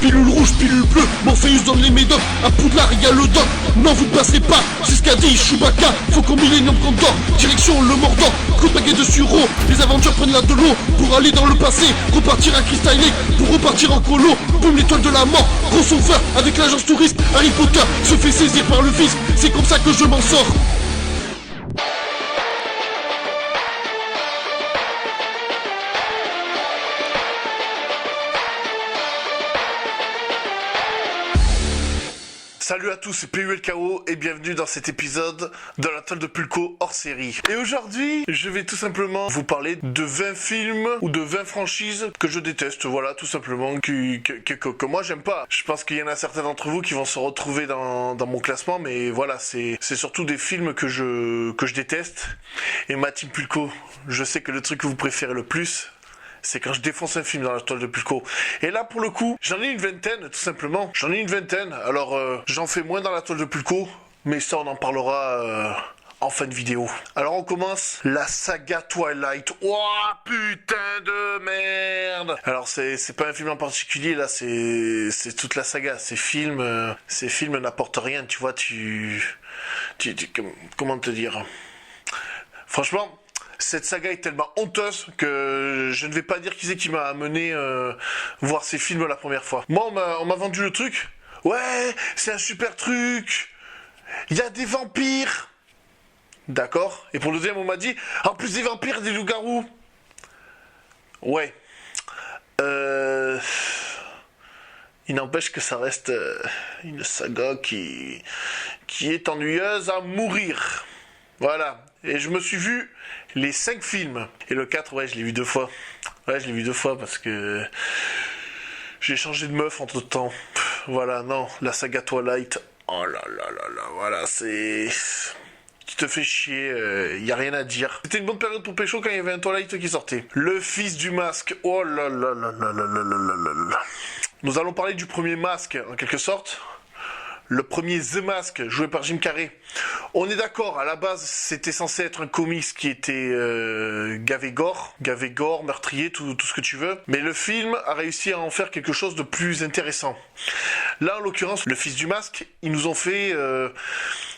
Pilule rouge, pilule bleue, Morpheus donne les médocs. À Poudlard y'a le doc, non vous ne passerez pas. C'est ce qu'a dit Chewbacca, faut qu'on Millennium Condor. Direction le Mordor, coup de baguette de Suro. Les Avengers prennent la de l'eau pour aller dans le passé. Repartir à Crystal Lake, pour repartir en colo. Boum, l'étoile de la mort, crossover avec l'agence touriste. Harry Potter se fait saisir par le fisc, c'est comme ça que je m'en sors. Salut à tous, c'est PULKO et bienvenue dans cet épisode de la toile de Pulco hors série. Et aujourd'hui, je vais tout simplement vous parler de 20 films ou de 20 franchises que je déteste, voilà, tout simplement, que moi j'aime pas. Je pense qu'il y en a certains d'entre vous qui vont se retrouver dans mon classement, mais voilà, c'est surtout des films que je déteste. Et ma team Pulco, je sais que le truc que vous préférez le plus, c'est quand je défonce un film dans la toile de Pulco. Et là, pour le coup, j'en ai une vingtaine, tout simplement. J'en ai une vingtaine. Alors, j'en fais moins dans la toile de Pulco, mais ça, on en parlera en fin de vidéo. Alors, on commence la saga Twilight. Oh, putain de merde! Alors, c'est pas un film en particulier, là, c'est toute la saga. Ces films n'apportent rien, tu vois, comment te dire? Franchement, cette saga est tellement honteuse que je ne vais pas dire qui c'est qui m'a amené voir ces films la première fois. Moi, on m'a vendu le truc. Ouais, c'est un super truc. Il y a des vampires. D'accord. Et pour le deuxième, on m'a dit, en plus des vampires, des loups-garous. Ouais. Il n'empêche que ça reste une saga qui est ennuyeuse à mourir. Voilà. Et je me suis vu les 5 films. Et le 4, ouais, je l'ai vu 2 fois. Ouais, je l'ai vu 2 fois parce que j'ai changé de meuf entre temps. Voilà, non, la saga Twilight. Oh là là là là, voilà, c'est... Tu te fais chier, y a rien à dire. C'était une bonne période pour pécho quand il y avait un Twilight qui sortait. Le fils du masque. Oh là là là là là là là là là. Nous allons parler du premier masque, en quelque sorte. Le premier The Mask, joué par Jim Carrey. On est d'accord, à la base, c'était censé être un comics qui était gavé gore, meurtrier, tout ce que tu veux. Mais le film a réussi à en faire quelque chose de plus intéressant. Là, en l'occurrence, le fils du masque, ils nous ont fait...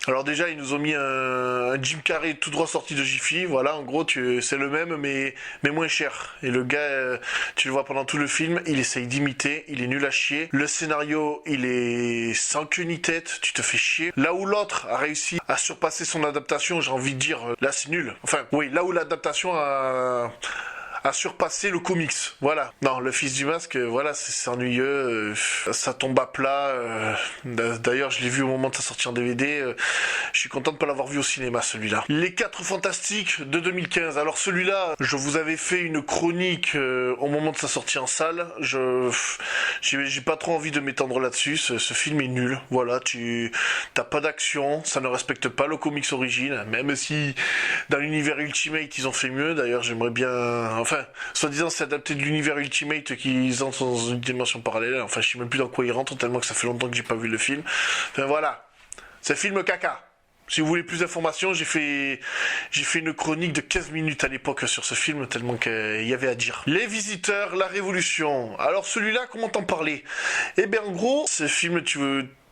Alors déjà, ils nous ont mis un Jim Carrey tout droit sorti de Jiffy. Voilà, en gros, c'est le même, mais moins cher. Et le gars, tu le vois pendant tout le film, il essaye d'imiter, il est nul à chier. Le scénario, il est sans queue ni tête, tu te fais chier. Là où l'autre a réussi à surpasser son adaptation, j'ai envie de dire, là c'est nul. Enfin, oui, là où l'adaptation a surpassé le comics, voilà. Non, le fils du masque, voilà, c'est ennuyeux, ça tombe à plat. D'ailleurs, je l'ai vu au moment de sa sortie en DVD. Je suis content de pas l'avoir vu au cinéma, celui-là. Les 4 Fantastiques de 2015. Alors celui-là, je vous avais fait une chronique au moment de sa sortie en salle. J'ai pas trop envie de m'étendre là-dessus. Ce film est nul. Voilà, t'as pas d'action, ça ne respecte pas le comics origine, même si dans l'univers Ultimate ils ont fait mieux. D'ailleurs, j'aimerais bien... Enfin, soi-disant, c'est adapté de l'univers Ultimate qu'ils entrent dans une dimension parallèle. Enfin, je sais même plus dans quoi ils rentrent, tellement que ça fait longtemps que j'ai pas vu le film. Enfin, voilà. C'est un film caca. Si vous voulez plus d'informations, j'ai fait une chronique de 15 minutes à l'époque sur ce film, tellement qu'il y avait à dire. Les Visiteurs, la Révolution. Alors, celui-là, comment t'en parler? Eh bien, en gros, ce film,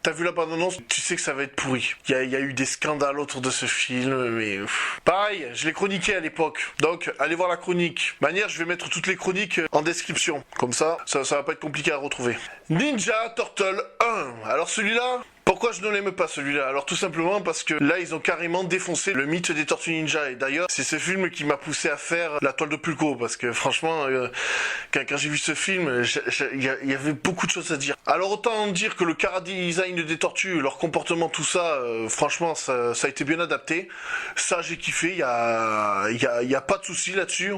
t'as vu la bande-annonce, tu sais que ça va être pourri. Il y a eu des scandales autour de ce film, mais... Pareil, je l'ai chroniqué à l'époque. Donc, allez voir la chronique. Manière, je vais mettre toutes les chroniques en description. Comme ça va pas être compliqué à retrouver. Ninja Turtle 1. Alors celui-là... Pourquoi je ne l'aime pas celui-là? Alors tout simplement parce que là ils ont carrément défoncé le mythe des Tortues Ninja, et d'ailleurs c'est ce film qui m'a poussé à faire la toile de Pulco, parce que franchement quand j'ai vu ce film il y avait beaucoup de choses à dire. Alors autant dire que le chara-design des tortues, leur comportement, tout ça, franchement ça a été bien adapté, ça j'ai kiffé, il y a pas de souci là-dessus,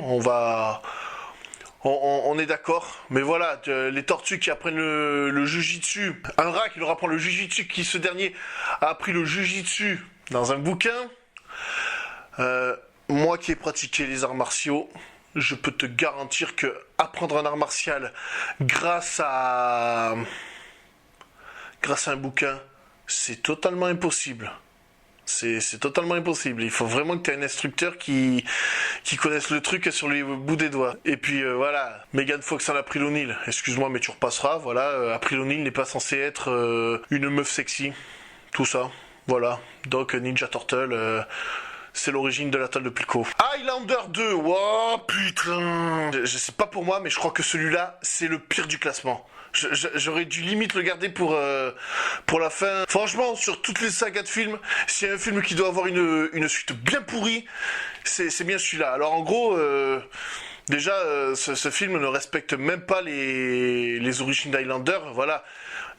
on est d'accord, mais voilà, les tortues qui apprennent le jujitsu, un rat qui leur apprend le jujitsu, qui ce dernier a appris le jujitsu dans un bouquin, moi qui ai pratiqué les arts martiaux, je peux te garantir que apprendre un art martial grâce à un bouquin, c'est totalement impossible. C'est totalement impossible. Il faut vraiment que tu aies un instructeur qui connaisse le truc sur les bouts des doigts. Et puis voilà, Megan Fox en April O'Neil. Excuse-moi, mais tu repasseras. Voilà, April O'Neil n'est pas censée être une meuf sexy. Tout ça. Voilà. Donc Ninja Turtle... c'est l'origine de la toile de Pilco. Highlander 2, oh putain. Je sais pas pour moi, mais je crois que celui-là, c'est le pire du classement. J'aurais dû limite le garder pour la fin. Franchement, sur toutes les sagas de films, s'il y a un film qui doit avoir une suite bien pourrie, c'est bien celui-là. Alors en gros, déjà, ce film ne respecte même pas les origines d'Highlander. Voilà.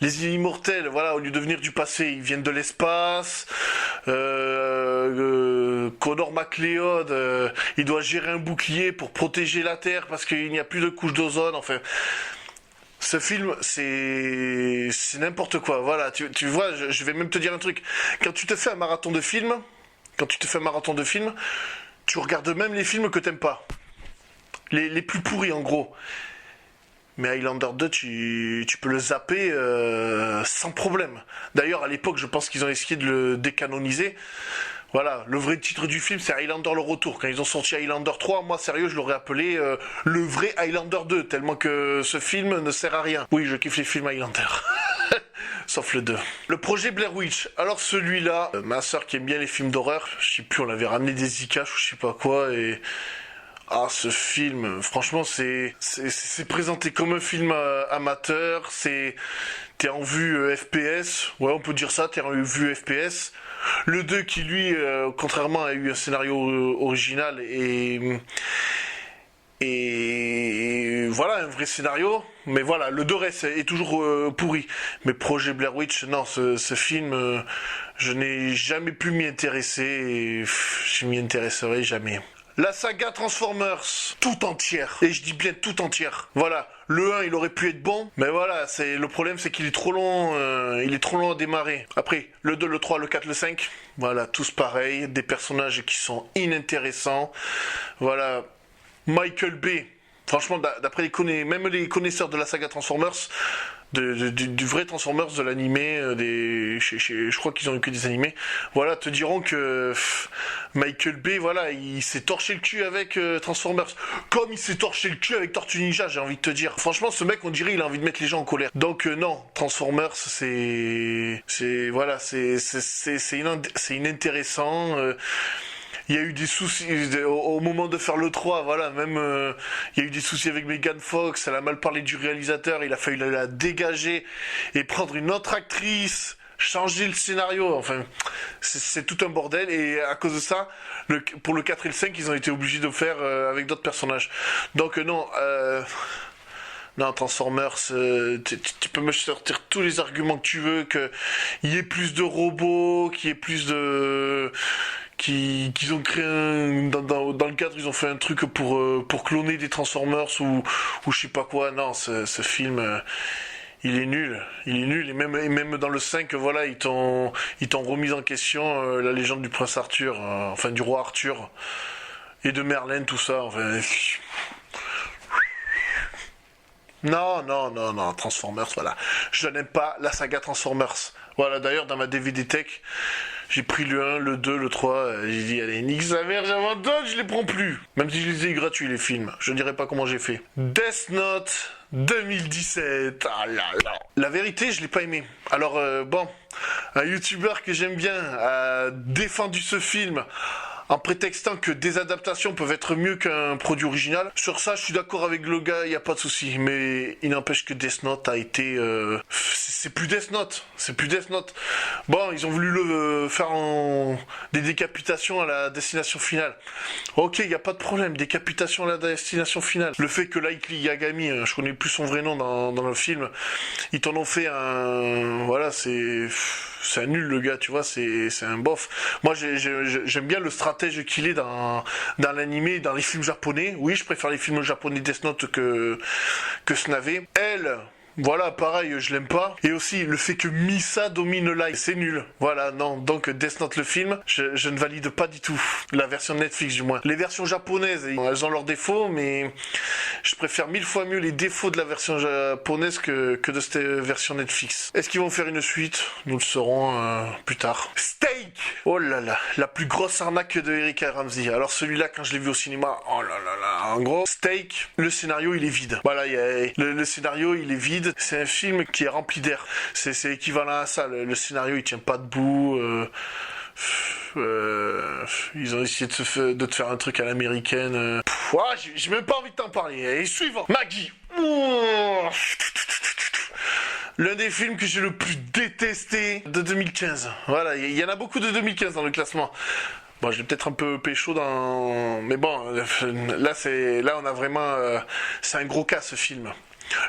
Les immortels, voilà, au lieu de venir du passé, ils viennent de l'espace. Connor McLeod, il doit gérer un bouclier pour protéger la Terre parce qu'il n'y a plus de couche d'ozone. Enfin, ce film, c'est n'importe quoi. Voilà, tu vois, je vais même te dire un truc. Quand tu te fais un marathon de films, tu regardes même les films que t'aimes pas. Les plus pourris, en gros. Mais Highlander 2, tu peux le zapper sans problème. D'ailleurs, à l'époque, je pense qu'ils ont essayé de le décanoniser. Voilà, le vrai titre du film, c'est Highlander le retour. Quand ils ont sorti Highlander 3, moi, sérieux, je l'aurais appelé le vrai Highlander 2, tellement que ce film ne sert à rien. Oui, je kiffe les films Highlander. Sauf le 2. Le projet Blair Witch. Alors celui-là, ma soeur qui aime bien les films d'horreur, je sais plus, on avait ramené des Zcash ou je sais pas quoi, et... Ah, ce film, franchement, c'est présenté comme un film amateur, t'es en vue FPS, ouais, on peut dire ça, t'es en vue FPS. Le 2 qui, lui, contrairement, a eu un scénario original et voilà, un vrai scénario, mais voilà, le 2 reste est toujours pourri. Mais Projet Blair Witch, non, ce film, je n'ai jamais pu m'y intéresser et je m'y intéresserai jamais. La saga Transformers, tout entière. Et je dis bien tout entière. Voilà, le 1, il aurait pu être bon, mais voilà, le problème, c'est qu'il est trop long, à démarrer. Après, le 2, le 3, le 4, le 5, voilà, tous pareils, des personnages qui sont inintéressants. Voilà, Michael Bay, franchement, d'après même les connaisseurs de la saga Transformers, du vrai Transformers, de l'animé, je crois qu'ils ont eu que des animés, voilà, te diront que Michael Bay, voilà, il s'est torché le cul avec Transformers, comme il s'est torché le cul avec Tortue Ninja, j'ai envie de te dire. Franchement, ce mec, on dirait, il a envie de mettre les gens en colère. Donc non, Transformers, c'est inintéressant. Il y a eu des soucis au moment de faire le 3, voilà, même il y a eu des soucis avec Megan Fox, elle a mal parlé du réalisateur, il a fallu la dégager et prendre une autre actrice, changer le scénario, enfin, c'est tout un bordel, et à cause de ça, pour le 4 et le 5, ils ont été obligés de le faire avec d'autres personnages. Donc non, Transformers, tu peux me sortir tous les arguments que tu veux, qu'il y ait plus de robots, qu'il y ait plus de... qu'ils ont créé dans le cadre, ils ont fait un truc pour cloner des Transformers ou je sais pas quoi. Non, ce film, il est nul, et même dans le 5, voilà, ils t'ont remis en question la légende du prince Arthur, enfin du roi Arthur et de Merlin, tout ça, enfin. Non, Transformers, voilà. Je n'aime pas la saga Transformers. Voilà, d'ailleurs, dans ma DVD Tech, j'ai pris le 1, le 2, le 3, j'ai dit, allez, nique sa mère, j'avais d'autres, je les prends plus. Même si je les ai gratuits, les films. Je dirais pas comment j'ai fait. Death Note 2017. Ah là là. La vérité, je l'ai pas aimé. Alors, bon, un youtubeur que j'aime bien a défendu ce film en prétextant que des adaptations peuvent être mieux qu'un produit original. Sur ça, je suis d'accord avec le gars, il n'y a pas de souci. Mais il n'empêche que Death Note a été... C'est plus Death Note. Bon, ils ont voulu le faire en... des décapitations à la destination finale. Ok, il n'y a pas de problème, décapitation à la destination finale. Le fait que Light Yagami, je connais plus son vrai nom dans le film, ils t'en ont fait un... Voilà, c'est un nul, le gars, tu vois, c'est un bof. Moi, j'aime bien le stratège qu'il est dans l'animé, dans les films japonais. Oui, je préfère les films japonais Death Note que ce navet. Elle, Voilà, pareil, je l'aime pas. Et aussi, le fait que Misa domine live, c'est nul. Voilà, non. Donc, Death Note, le film, je ne valide pas du tout. La version Netflix, du moins. Les versions japonaises, elles ont leurs défauts, mais je préfère 1000 fois mieux les défauts de la version japonaise que de cette version Netflix. Est-ce qu'ils vont faire une suite? Nous le saurons plus tard. Steak! Oh là là, la plus grosse arnaque de Erika Ramsey. Alors, celui-là, quand je l'ai vu au cinéma, oh là là là. En gros, Steak, le scénario, il est vide. Voilà, le scénario, il est vide. C'est un film qui est rempli d'air. C'est équivalent à ça. Le scénario, il tient pas debout. Ils ont essayé de te faire un truc à l'américaine. J'ai même pas envie de t'en parler. Et suivant, Maggie. L'un des films que j'ai le plus détesté de 2015. Voilà, il y en a beaucoup de 2015 dans le classement. Bon, j'ai peut-être un peu pécho dans... Mais bon, là on a vraiment... c'est un gros cas, ce film.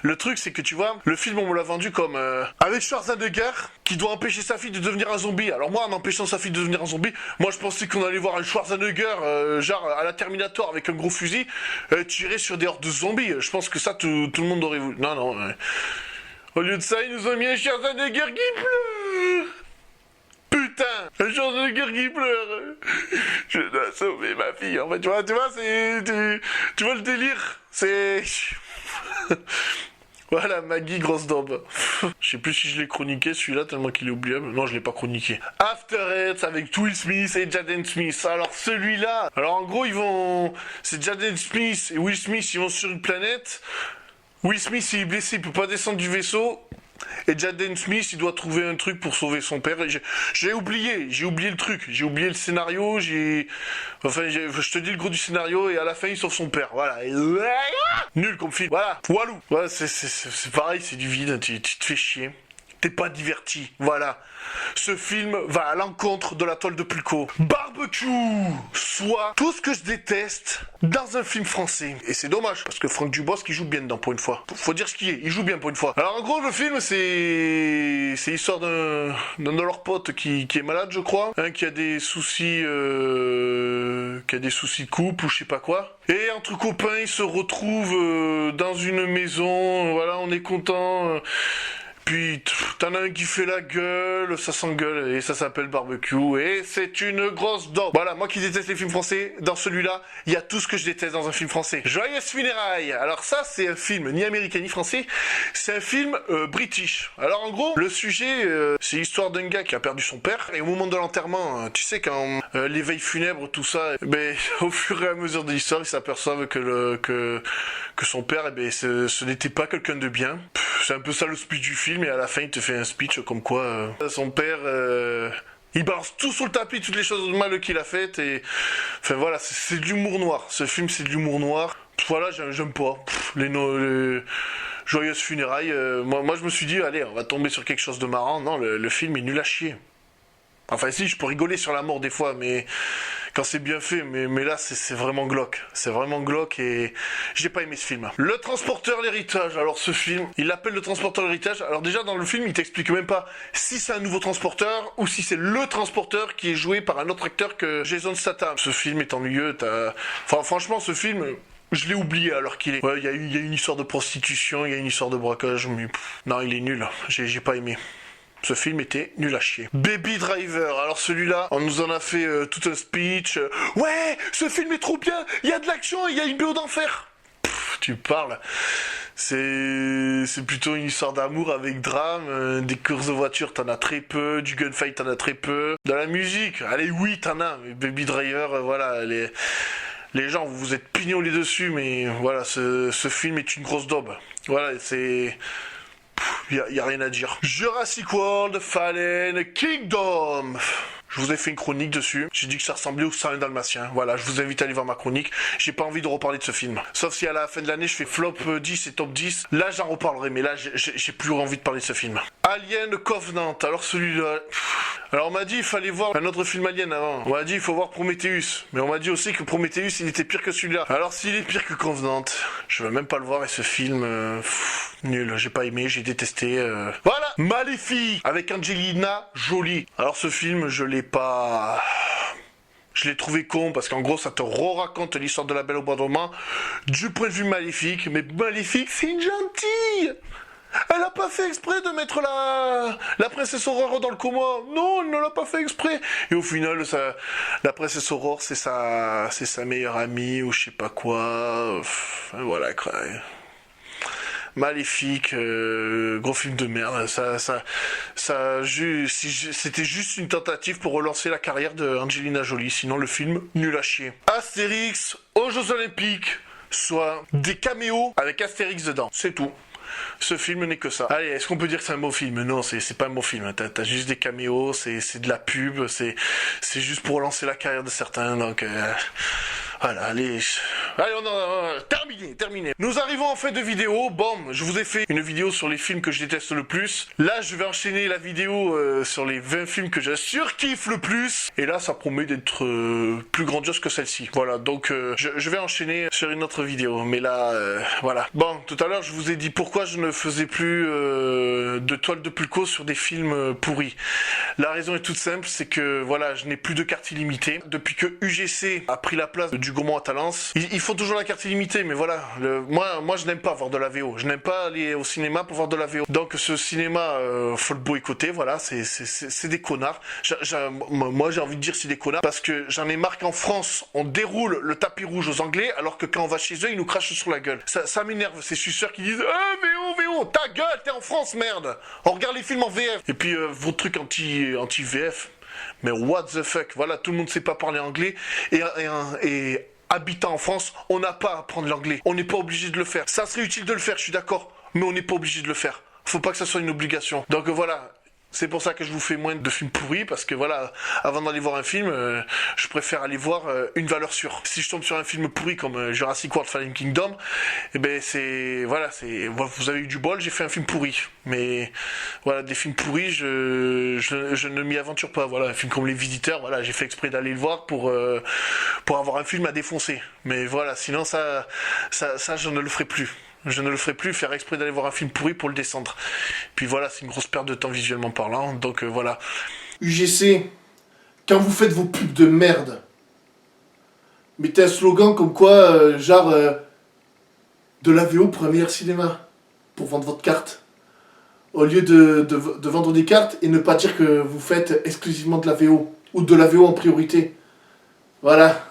Le truc, c'est que tu vois, le film, on me l'a vendu comme... avec Schwarzenegger, qui doit empêcher sa fille de devenir un zombie. Alors moi, en empêchant sa fille de devenir un zombie, moi je pensais qu'on allait voir un Schwarzenegger, genre à la Terminator, avec un gros fusil, tirer sur des hordes de zombies. Je pense que ça, tout le monde aurait voulu. Non. Au lieu de ça, ils nous ont mis un Schwarzenegger qui pleure. Putain, un Schwarzenegger qui pleure. Je dois sauver ma fille. En fait, tu vois, c'est... Tu vois le délire? C'est... Voilà, Maggie, grosse daube. Je sais plus si je l'ai chroniqué celui-là, tellement qu'il est oubliable. Non, je l'ai pas chroniqué. After Earth avec Will Smith et Jaden Smith. Alors celui-là, alors en gros c'est Jaden Smith et Will Smith, ils vont sur une planète. Will Smith, il est blessé, il peut pas descendre du vaisseau. Et Jaden Smith, il doit trouver un truc pour sauver son père. J'ai oublié le truc, j'ai oublié le scénario, je te dis le gros du scénario, et à la fin, il sauve son père, voilà. Nul comme film, voilà, Walou. Ouais, c'est pareil, c'est du vide, tu te fais chier. T'es pas diverti, voilà. Ce film va à l'encontre de la toile de Pulco. Barbecue, soit tout ce que je déteste dans un film français. Et c'est dommage, parce que Franck Dubosc, il joue bien dedans pour une fois. Faut dire ce qu'il est, il joue bien pour une fois. Alors en gros, le film, c'est l'histoire d'un de leurs potes qui est malade, je crois. Qui a des soucis couple ou je sais pas quoi. Et entre copains, ils se retrouvent dans une maison. Voilà, on est content. Puis t'en as un qui fait la gueule, ça s'engueule et ça s'appelle Barbecue et c'est une grosse daube. Voilà, moi qui déteste les films français, dans celui-là, il y a tout ce que je déteste dans un film français. Joyeuses funérailles. Alors ça, c'est un film ni américain ni français, c'est un film british. Alors en gros, le sujet, c'est l'histoire d'un gars qui a perdu son père et au moment de l'enterrement, tu sais quand les veilles funèbres, tout ça, au fur et à mesure de l'histoire, ils s'aperçoivent que son père, ce n'était pas quelqu'un de bien. C'est un peu ça le speech du film et à la fin il te fait un speech comme quoi son père il balance tout sur le tapis, toutes les choses mal qu'il a faites et enfin voilà, c'est de l'humour noir. Ce film c'est de l'humour noir. Voilà, j'aime pas les joyeuses funérailles. Moi je me suis dit allez, on va tomber sur quelque chose de marrant. Non, le film est nul à chier. Enfin si, je peux rigoler sur la mort des fois, mais quand c'est bien fait, mais là c'est vraiment glauque. C'est vraiment glauque et j'ai pas aimé ce film. Le transporteur, l'héritage. Alors ce film, il l'appelle le transporteur, l'héritage. Alors déjà dans le film, il t'explique même pas si c'est un nouveau transporteur ou si c'est le transporteur qui est joué par un autre acteur que Jason Statham. Ce film est ennuyeux. Enfin franchement, ce film... Je l'ai oublié alors qu'il est... Ouais, il y a une histoire de prostitution, il y a une histoire de braquage, mais... Non, il est nul. J'ai pas aimé. Ce film était nul à chier. Baby Driver, alors celui-là, on nous en a fait tout un speech. Ouais, ce film est trop bien, il y a de l'action, il y a une BO d'enfer. Tu parles. C'est plutôt une histoire d'amour avec drame, des courses de voiture, t'en as très peu, du gunfight, t'en as très peu. De la musique, allez, oui, t'en as, mais Baby Driver, voilà, les gens, vous vous êtes pignolés dessus, mais voilà, ce film est une grosse daube. Voilà, c'est... Y a rien à dire. Jurassic World, Fallen, Kingdom. Je vous ai fait une chronique dessus. J'ai dit que ça ressemblait au 101 Dalmatien. Voilà, je vous invite à aller voir ma chronique. J'ai pas envie de reparler de ce film. Sauf si à la fin de l'année, je fais flop 10 et top 10. Là, j'en reparlerai. Mais là, j'ai plus envie de parler de ce film. Alien Covenant. Alors celui-là... Alors on m'a dit il fallait voir un autre film Alien avant. On m'a dit il faut voir Prometheus. Mais on m'a dit aussi que Prometheus, il était pire que celui-là. Alors s'il est pire que Covenant, je veux même pas le voir. Et ce film... nul. J'ai pas aimé, j'ai détesté. Voilà. Maléfique. Avec Angelina Jolie. Alors ce film, je l'ai pas... Je l'ai trouvé con parce qu'en gros ça te raconte l'histoire de la Belle au bois dormant du point de vue Maléfique. Mais Maléfique c'est une gentille. Elle a pas fait exprès de mettre la princesse Aurore dans le coma. Non, elle ne l'a pas fait exprès. Et au final, la princesse Aurore, c'est sa meilleure amie ou je sais pas quoi. Voilà quoi. Maléfique, gros film de merde. C'était juste une tentative pour relancer la carrière de Angelina Jolie. Sinon, le film, nul à chier. Astérix aux Jeux Olympiques, soit des caméos avec Astérix dedans. C'est tout. Ce film n'est que ça. Allez, est-ce qu'on peut dire que c'est un beau film? Non, c'est pas un beau film. T'as juste des caméos, c'est de la pub, c'est juste pour relancer la carrière de certains. Donc voilà, allez, terminé. Nous arrivons en fin de vidéo. Bon, je vous ai fait une vidéo sur les films que je déteste le plus. Là, je vais enchaîner la vidéo sur les 20 films que je surkiffe le plus. Et là, ça promet d'être plus grandiose que celle-ci. Voilà, donc je vais enchaîner sur une autre vidéo. Mais là, voilà. Bon, tout à l'heure, je vous ai dit pourquoi je ne faisais plus de toile de Pulco sur des films pourris. La raison est toute simple, c'est que voilà, je n'ai plus de carte illimitée. Depuis que UGC a pris la place du Gaumont à Talence, il faut toujours la carte illimitée, mais voilà, moi je n'aime pas voir de la VO. Je n'aime pas aller au cinéma pour voir de la VO. Donc ce cinéma, faut le boycotter, voilà, c'est des connards. Moi j'ai envie de dire c'est des connards, parce que j'en ai marre qu'en France, on déroule le tapis rouge aux Anglais, alors que quand on va chez eux, ils nous crachent sur la gueule. Ça m'énerve, ces suceurs qui disent VO, ta gueule, t'es en France, merde. On regarde les films en VF. Et puis vos trucs anti-VF, mais what the fuck, voilà, tout le monde sait pas parler anglais, et habitant en France, on n'a pas à apprendre l'anglais. On n'est pas obligé de le faire. Ça serait utile de le faire, je suis d'accord, mais on n'est pas obligé de le faire. Faut pas que ça soit une obligation. Donc voilà. C'est pour ça que je vous fais moins de films pourris, parce que voilà, avant d'aller voir un film, je préfère aller voir une valeur sûre. Si je tombe sur un film pourri comme Jurassic World Fallen Kingdom, eh ben vous avez eu du bol, j'ai fait un film pourri. Mais voilà, des films pourris, je ne m'y aventure pas. Voilà, un film comme Les Visiteurs, voilà, j'ai fait exprès d'aller le voir pour avoir un film à défoncer. Mais voilà, sinon ça je ne le ferai plus. Je ne le ferai plus, faire exprès d'aller voir un film pourri pour le descendre. Puis voilà, c'est une grosse perte de temps visuellement parlant, donc voilà. UGC, quand vous faites vos pubs de merde, mettez un slogan comme quoi, de la VO pour un meilleur cinéma, pour vendre votre carte. Au lieu de vendre des cartes et ne pas dire que vous faites exclusivement de la VO, ou de la VO en priorité. Voilà.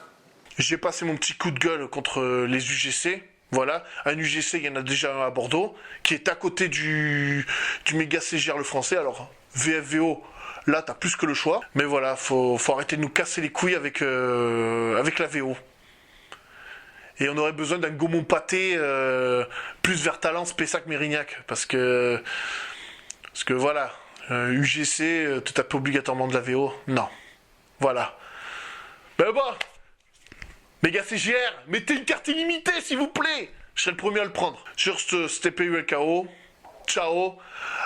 J'ai passé mon petit coup de gueule contre les UGC. Voilà, un UGC, il y en a déjà un à Bordeaux, qui est à côté du méga CGR le français. Alors, VFVO, là, t'as plus que le choix. Mais voilà, faut arrêter de nous casser les couilles avec la VO. Et on aurait besoin d'un Gaumont pâté plus vers Talence, Pessac, Mérignac. Parce que voilà, UGC, te taper obligatoirement de la VO, non. Voilà. Ben bah Méga CGR, mettez une carte illimitée s'il vous plaît. Je serai le premier à le prendre. Sur ce TPULKO, ciao.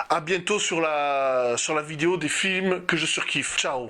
À bientôt sur la vidéo des films que je surkiffe. Ciao.